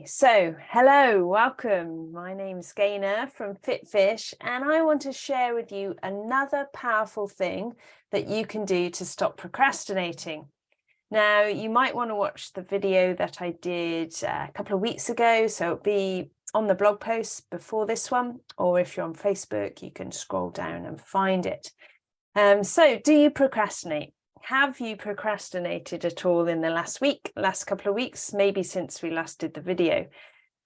Okay, so hello, welcome. My name's Gaynor from FitFish, and I want to share with you another powerful thing that you can do to stop procrastinating. Now, you might want to watch the video that I did a couple of weeks ago, so it'll be on the blog post before this one, or if you're on Facebook, you can scroll down and find it. So do you procrastinate? Have you procrastinated at all in the last couple of weeks, maybe since we last did the video?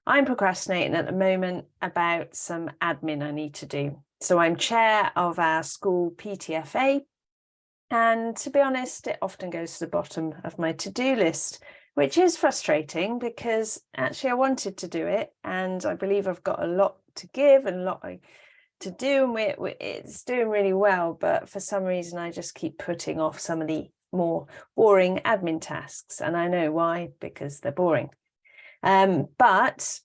I'm procrastinating at the moment about some admin I need to do. So I'm chair of our school PTFA, and to be honest, it often goes to the bottom of my to-do list, which is frustrating because actually I wanted to do it, and I believe I've got a lot to give and a lot to do, and it's doing really well, but for some reason I just keep putting off some of the more boring admin tasks, and I know why, because they're boring. But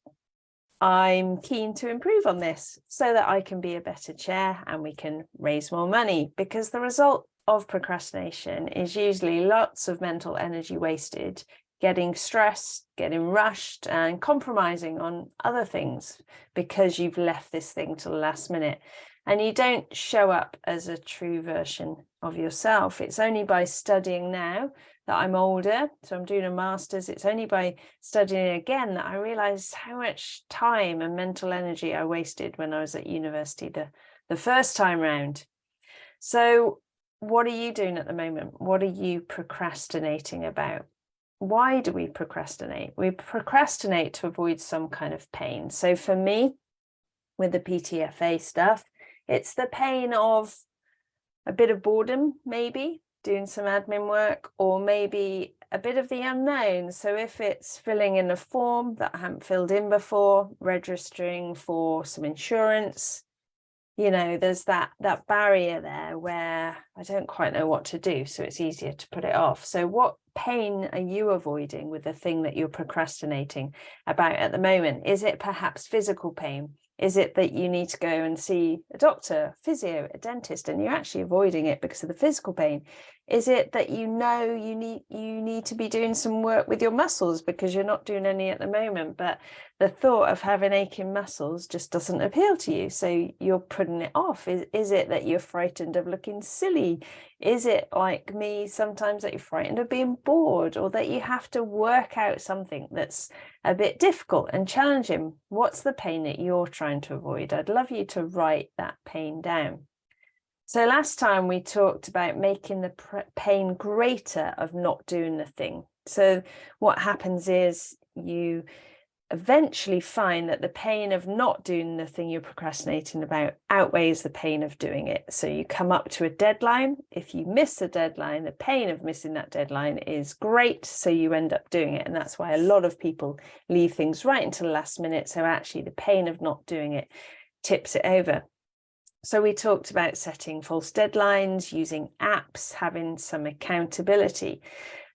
I'm keen to improve on this so that I can be a better chair and we can raise more money, because the result of procrastination is usually lots of mental energy wasted, getting stressed, getting rushed, and compromising on other things because you've left this thing to the last minute. And you don't show up as a true version of yourself. It's only by studying now that I'm older, so I'm doing a master's, it's only by studying again that I realized how much time and mental energy I wasted when I was at university the first time round. So what are you doing at the moment? What are you procrastinating about? Why do we procrastinate? We procrastinate to avoid some kind of pain. So for me, with the PTFA stuff, it's the pain of a bit of boredom, maybe doing some admin work, or maybe a bit of the unknown. So if it's filling in a form that I haven't filled in before, registering for some insurance, you know, there's that barrier there where I don't quite know what to do, so it's easier to put it off. So what pain are you avoiding with the thing that you're procrastinating about at the moment? Is it perhaps physical pain? Is it that you need to go and see a doctor, physio, a dentist, and you're actually avoiding it because of the physical pain? Is it that you know you need to be doing some work with your muscles because you're not doing any at the moment, but the thought of having aching muscles just doesn't appeal to you, so you're putting it off? Is it that you're frightened of looking silly? Is it like me sometimes that you're frightened of being bored, or that you have to work out something that's a bit difficult and challenging? What's the pain that you're trying to avoid? I'd love you to write that pain down. So last time we talked about making the pain greater of not doing the thing. So what happens is you eventually find that the pain of not doing the thing you're procrastinating about outweighs the pain of doing it. So you come up to a deadline. If you miss the deadline, the pain of missing that deadline is great, so you end up doing it. And that's why a lot of people leave things right until the last minute. So actually the pain of not doing it tips it over. So we talked about setting false deadlines, using apps, having some accountability.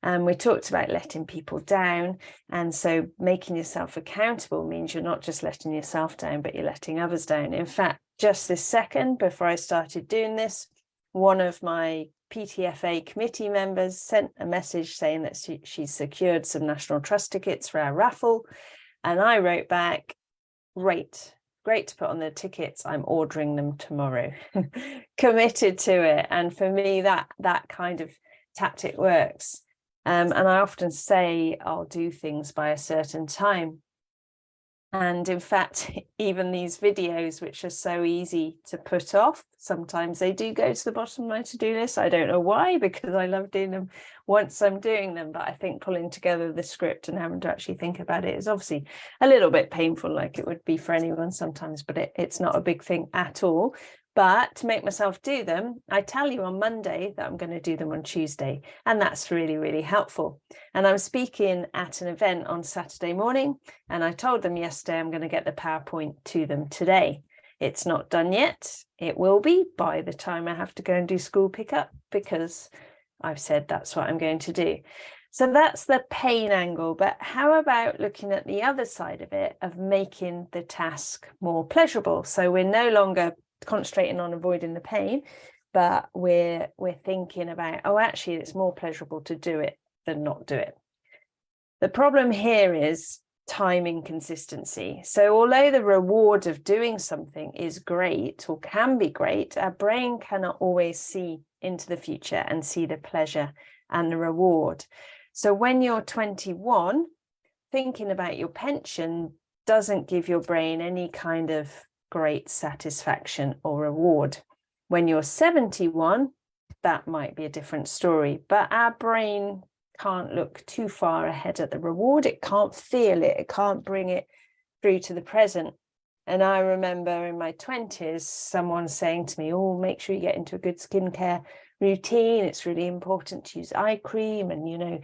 And we talked about letting people down. And so making yourself accountable means you're not just letting yourself down, but you're letting others down. In fact, just this second, before I started doing this, one of my PTFA committee members sent a message saying that she's secured some National Trust tickets for our raffle. And I wrote back, great to put on the tickets. I'm ordering them tomorrow. Committed to it. And for me, that kind of tactic works. And I often say I'll do things by a certain time. And in fact, even these videos, which are so easy to put off, sometimes they do go to the bottom of my to-do list. I don't know why, because I love doing them once I'm doing them. But I think pulling together the script and having to actually think about it is obviously a little bit painful, like it would be for anyone sometimes, but it's not a big thing at all. But to make myself do them, I tell you on Monday that I'm going to do them on Tuesday. And that's really, really helpful. And I'm speaking at an event on Saturday morning. And I told them yesterday I'm going to get the PowerPoint to them today. It's not done yet. It will be by the time I have to go and do school pickup, because I've said that's what I'm going to do. So that's the pain angle. But how about looking at the other side of it, of making the task more pleasurable? So we're no longer concentrating on avoiding the pain, but we're thinking about, oh, actually it's more pleasurable to do it than not do it. The problem here is time inconsistency. So although the reward of doing something is great or can be great, our brain cannot always see into the future and see the pleasure and the reward. So when you're 21, thinking about your pension doesn't give your brain any kind of great satisfaction or reward. When you're 71, that might be a different story, but our brain can't look too far ahead at the reward. It can't feel it. It can't bring it through to the present. And I remember in my 20s, someone saying to me, oh, make sure you get into a good skincare routine. It's really important to use eye cream and, you know,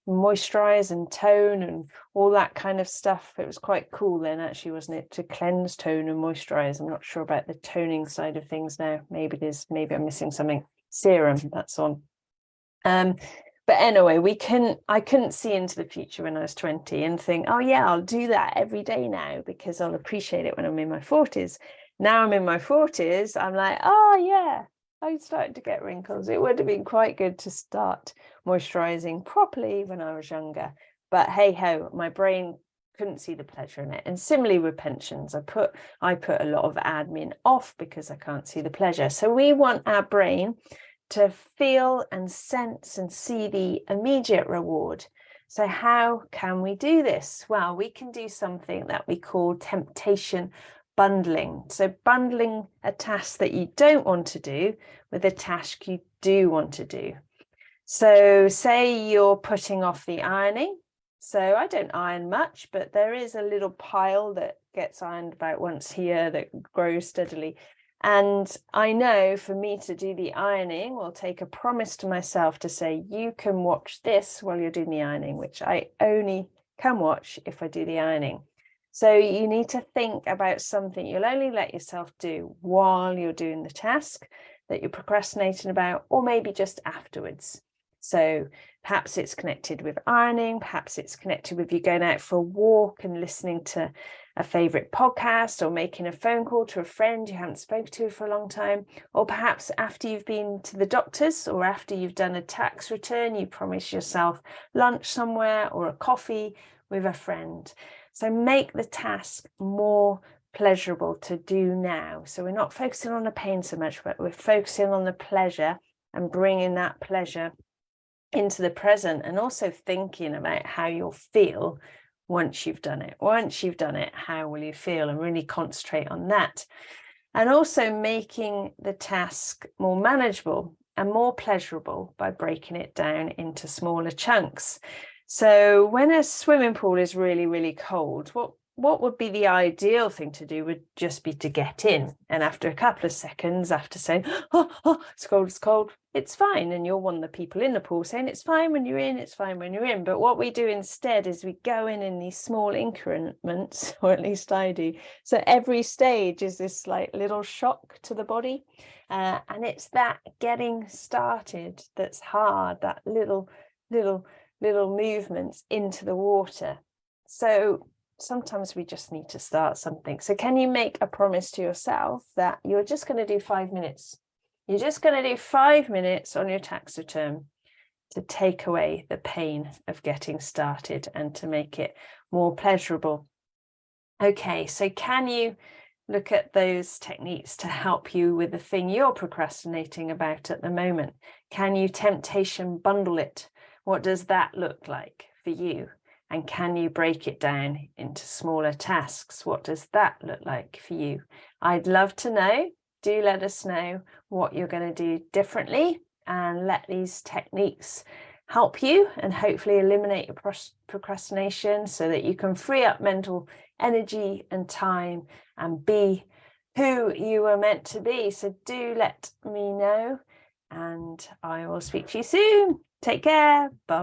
moisturize and tone and all that kind of stuff. It was quite cool then, actually, wasn't it, to cleanse, tone and moisturize. I'm not sure about the toning side of things now. Maybe it is. Maybe I'm missing something. Serum, that's on. But anyway, I couldn't see into the future when I was 20 and think, oh yeah, I'll do that every day now because I'll appreciate it when I'm in my 40s. Now I'm in my 40s, I'm like, oh yeah, I'm starting to get wrinkles. It would have been quite good to start moisturizing properly when I was younger. But hey ho, my brain couldn't see the pleasure in it. And similarly with pensions, I put a lot of admin off because I can't see the pleasure. So we want our brain to feel and sense and see the immediate reward. So how can we do this? Well, we can do something that we call temptation bundling. So bundling a task that you don't want to do with a task you do want to do. So say you're putting off the ironing. So I don't iron much, but there is a little pile that gets ironed about once a year that grows steadily. And I know for me to do the ironing will take a promise to myself to say, you can watch this while you're doing the ironing, which I only can watch if I do the ironing. So you need to think about something you'll only let yourself do while you're doing the task that you're procrastinating about, or maybe just afterwards. So perhaps it's connected with ironing, perhaps it's connected with you going out for a walk and listening to a favorite podcast, or making a phone call to a friend you haven't spoken to for a long time, or perhaps after you've been to the doctors or after you've done a tax return, you promise yourself lunch somewhere or a coffee with a friend. So make the task more pleasurable to do now. So we're not focusing on the pain so much, but we're focusing on the pleasure and bringing that pleasure into the present, and also thinking about how you'll feel once you've done it. Once you've done it, how will you feel? And really concentrate on that. And also making the task more manageable and more pleasurable by breaking it down into smaller chunks. So when a swimming pool is really, really cold, what would be the ideal thing to do would just be to get in. And after a couple of seconds, after saying, oh, it's cold, it's fine. And you're one of the people in the pool saying, it's fine when you're in, it's fine when you're in. But what we do instead is we go in these small increments, or at least I do. So every stage is this like little shock to the body. And it's that getting started that's hard, that little movements into the water. So sometimes we just need to start something. So can you make a promise to yourself that you're just going to do 5 minutes? You're just going to do 5 minutes on your tax return to take away the pain of getting started and to make it more pleasurable. Okay, so can you look at those techniques to help you with the thing you're procrastinating about at the moment? Can you temptation bundle it? What does that look like for you? And can you break it down into smaller tasks? What does that look like for you? I'd love to know. Do let us know what you're going to do differently, and let these techniques help you and hopefully eliminate your procrastination so that you can free up mental energy and time and be who you were meant to be. So do let me know, and I will speak to you soon. Take care. Bye.